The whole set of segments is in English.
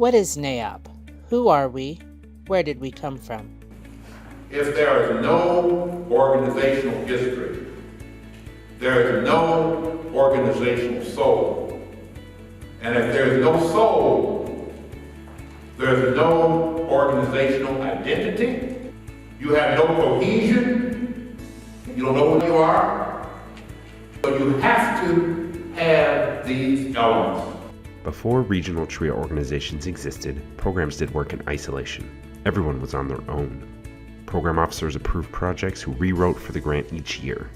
What is NAEOP? Who are we? Where did we come from? If there is no organizational history, there is no organizational soul. And if there is no soul, there is no organizational identity. You have no cohesion. You don't know who you are. So you have to have these elements. Before regional TRIO organizations existed, programs did work in isolation. Everyone was on their own. Program officers approved projects who rewrote for the grant each year.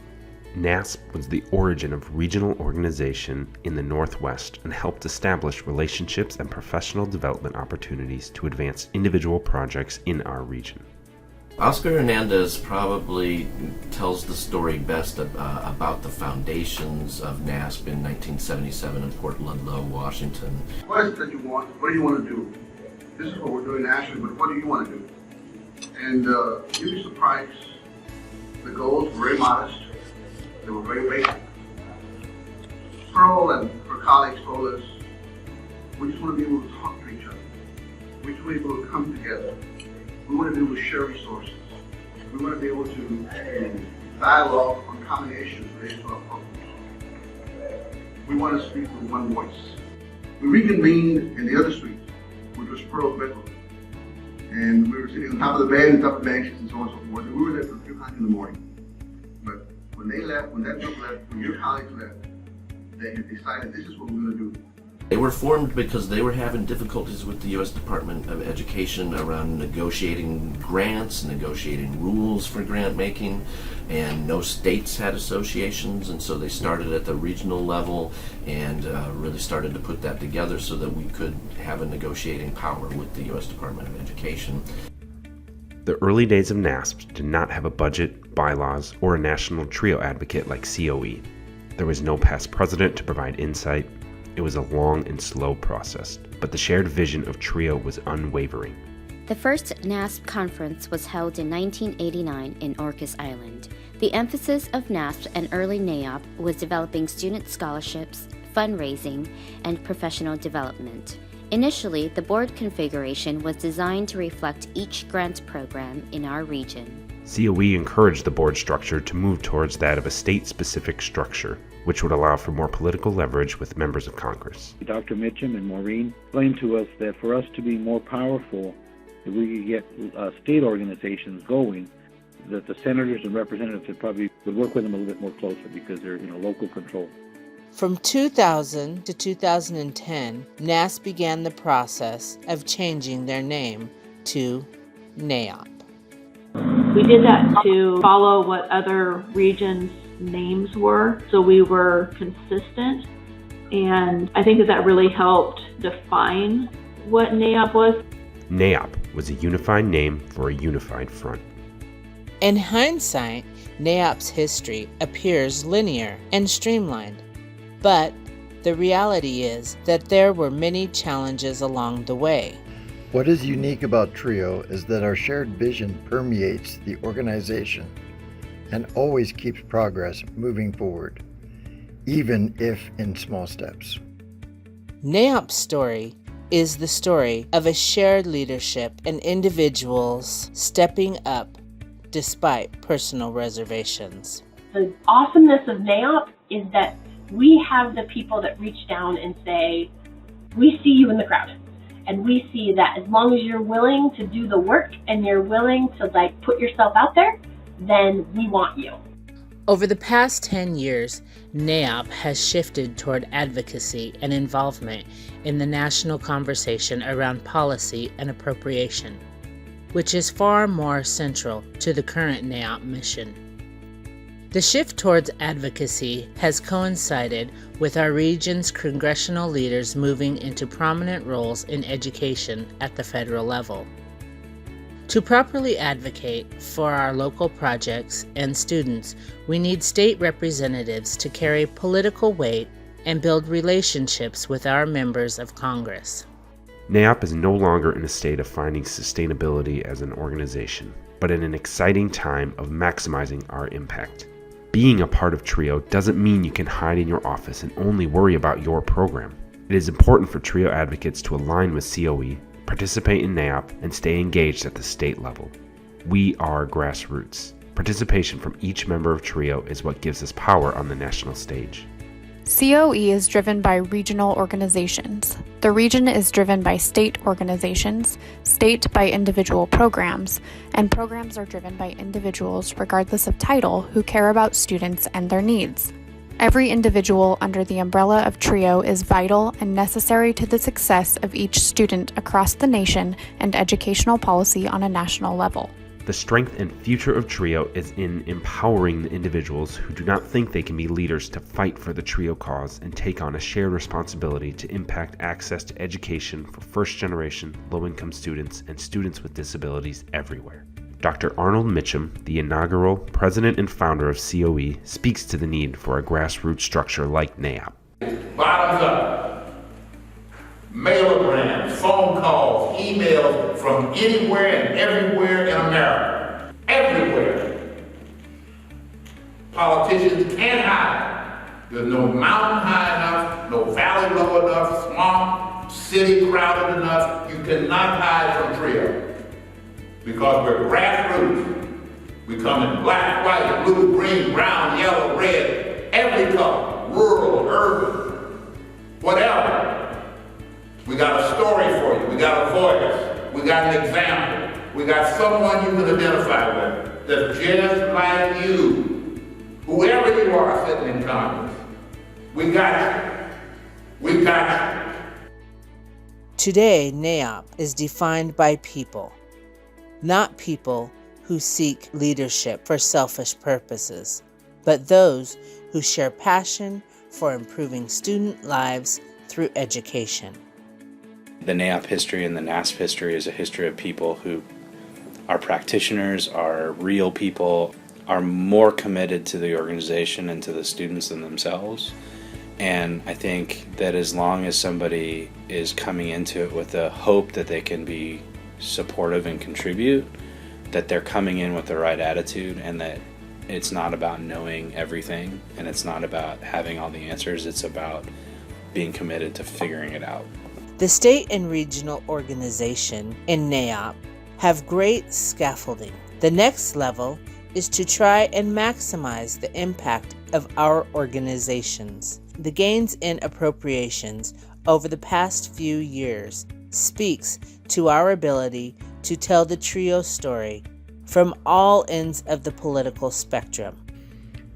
NASP was the origin of regional organization in the Northwest and helped establish relationships and professional development opportunities to advance individual projects in our region. Oscar Hernandez probably tells the story best about the foundations of NASP in 1977 in Port Ludlow, Washington. What is it that you want? What do you want to do? This is what we're doing nationally, but what do you want to do? And you'd be surprised. The goals were very modest. They were very basic. Pearl and her colleagues told us, we just want to be able to talk to each other. We just want to be able to come together. We want to be able to share resources. We want to be able to dialogue on combinations related to our programs. We want to speak with one voice. We reconvened in the other suite, which was Pearl's bedroom. And we were sitting on top of the bed and top of the benches and so on and so forth. And we were there till 2 o'clock in the morning. But when they left, when that group left, when your colleagues left, they had decided this is what we're going to do. They were formed because they were having difficulties with the U.S. Department of Education around negotiating grants, negotiating rules for grant making, and no states had associations, and so they started at the regional level and really started to put that together so that we could have a negotiating power with the U.S. Department of Education. The early days of NASP did not have a budget, bylaws, or a national TRIO advocate like COE. There was no past president to provide insight. It was a long and slow process, but the shared vision of TRIO was unwavering. The first NASP conference was held in 1989 in Orcas Island. The emphasis of NASP and early NAEOP was developing student scholarships, fundraising, and professional development. Initially, the board configuration was designed to reflect each grant program in our region. COE encouraged the board structure to move towards that of a state-specific structure, which would allow for more political leverage with members of Congress. Dr. Mitchum and Maureen explained to us that for us to be more powerful, if we could get state organizations going, that the senators and representatives would work with them a little bit more closely because they're local control. From 2000 to 2010, NASP began the process of changing their name to NAEOP. We did that to follow what other regions' names were, so we were consistent, and I think that really helped define what NAEOP was. NAEOP was a unified name for a unified front. In hindsight, NAEOP's history appears linear and streamlined, but the reality is that there were many challenges along the way. What is unique about TRIO is that our shared vision permeates the organization and always keeps progress moving forward, even if in small steps. NAEOP's story is the story of a shared leadership and individuals stepping up despite personal reservations. The awesomeness of NAEOP is that we have the people that reach down and say, we see you in the crowd. And we see that as long as you're willing to do the work and you're willing to put yourself out there, then we want you. Over the past 10 years, NAEOP has shifted toward advocacy and involvement in the national conversation around policy and appropriation, which is far more central to the current NAEOP mission. The shift towards advocacy has coincided with our region's congressional leaders moving into prominent roles in education at the federal level. To properly advocate for our local projects and students, we need state representatives to carry political weight and build relationships with our members of Congress. NAEOP is no longer in a state of finding sustainability as an organization, but in an exciting time of maximizing our impact. Being a part of TRIO doesn't mean you can hide in your office and only worry about your program. It is important for TRIO advocates to align with COE, participate in NAEOP, and stay engaged at the state level. We are grassroots. Participation from each member of TRIO is what gives us power on the national stage. COE is driven by regional organizations. The region is driven by state organizations, state by individual programs, and programs are driven by individuals regardless of title who care about students and their needs. Every individual under the umbrella of TRIO is vital and necessary to the success of each student across the nation and educational policy on a national level. The strength and future of TRIO is in empowering the individuals who do not think they can be leaders to fight for the TRIO cause and take on a shared responsibility to impact access to education for first-generation, low-income students and students with disabilities everywhere. Dr. Arnold Mitchum, the inaugural president and founder of COE, speaks to the need for a grassroots structure like NAEOP. Bottoms up. Mailograms, phone calls, emails from anywhere and everywhere in America. Everywhere. Politicians can't hide. There's no mountain high enough, no valley low enough, swamp, city crowded enough. You cannot hide from TRIO. Because we're grassroots. We come in black, white, blue, green, brown, yellow, red, every color, rural, urban, whatever. We got a story for you. We got a voice. We got an example. We got someone you can identify with that's just like you. Whoever you are sitting in Congress, we got you. We got you. Today, NAEOP is defined by people, not people who seek leadership for selfish purposes, but those who share passion for improving student lives through education. The NAEOP history and the NASP history is a history of people who are practitioners, are real people, are more committed to the organization and to the students than themselves. And I think that as long as somebody is coming into it with the hope that they can be supportive and contribute, that they're coming in with the right attitude, and that it's not about knowing everything and it's not about having all the answers, it's about being committed to figuring it out. The state and regional organization in NAEOP have great scaffolding. The next level is to try and maximize the impact of our organizations. The gains in appropriations over the past few years speaks to our ability to tell the TRIO story from all ends of the political spectrum.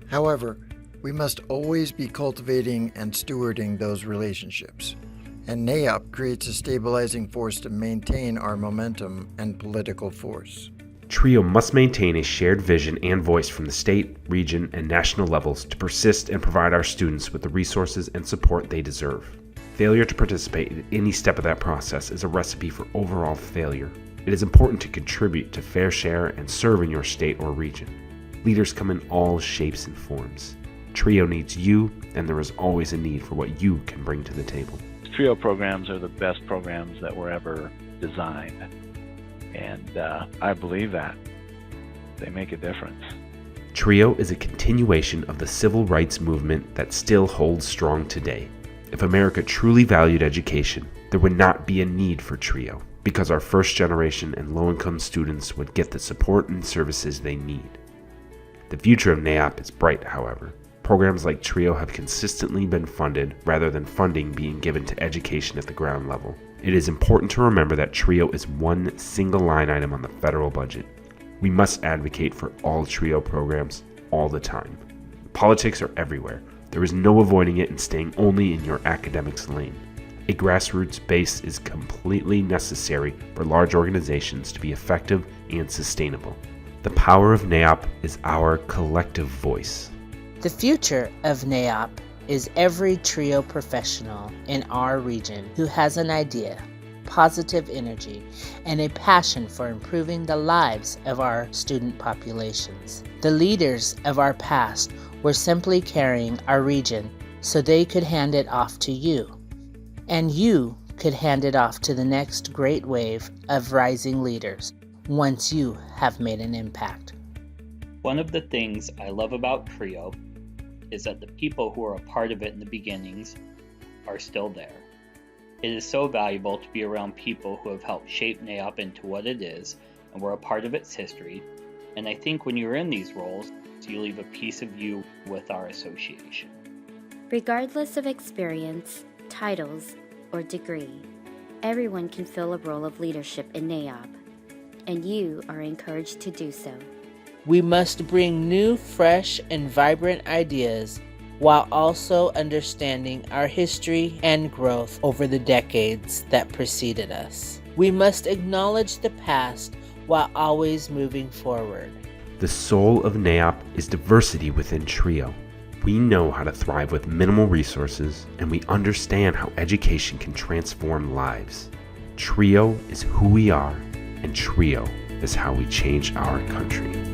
However, we must always be cultivating and stewarding those relationships, and NAEOP creates a stabilizing force to maintain our momentum and political force. TRIO must maintain a shared vision and voice from the state, region, and national levels to persist and provide our students with the resources and support they deserve. Failure to participate in any step of that process is a recipe for overall failure. It is important to contribute to fair share and serve in your state or region. Leaders come in all shapes and forms. TRIO needs you, and there is always a need for what you can bring to the table. TRIO programs are the best programs that were ever designed, and I believe that. They make a difference. TRIO is a continuation of the civil rights movement that still holds strong today. If America truly valued education, there would not be a need for TRIO, because our first generation and low-income students would get the support and services they need. The future of NAEOP is bright, however. Programs like TRIO have consistently been funded rather than funding being given to education at the ground level. It is important to remember that TRIO is one single line item on the federal budget. We must advocate for all TRIO programs all the time. Politics are everywhere. There is no avoiding it and staying only in your academics lane. A grassroots base is completely necessary for large organizations to be effective and sustainable. The power of NAEOP is our collective voice. The future of NAEOP is every TRIO professional in our region who has an idea, positive energy, and a passion for improving the lives of our student populations. The leaders of our past were simply carrying our region so they could hand it off to you, and you could hand it off to the next great wave of rising leaders once you have made an impact. One of the things I love about TRIO is that the people who are a part of it in the beginnings are still there. It is so valuable to be around people who have helped shape NAEOP into what it is and were a part of its history, and I think when you're in these roles, you leave a piece of you with our association. Regardless of experience, titles, or degree, everyone can fill a role of leadership in NAEOP, and you are encouraged to do so. We must bring new, fresh, and vibrant ideas while also understanding our history and growth over the decades that preceded us. We must acknowledge the past while always moving forward. The soul of NAEOP is diversity within TRIO. We know how to thrive with minimal resources, and we understand how education can transform lives. TRIO is who we are, and TRIO is how we change our country.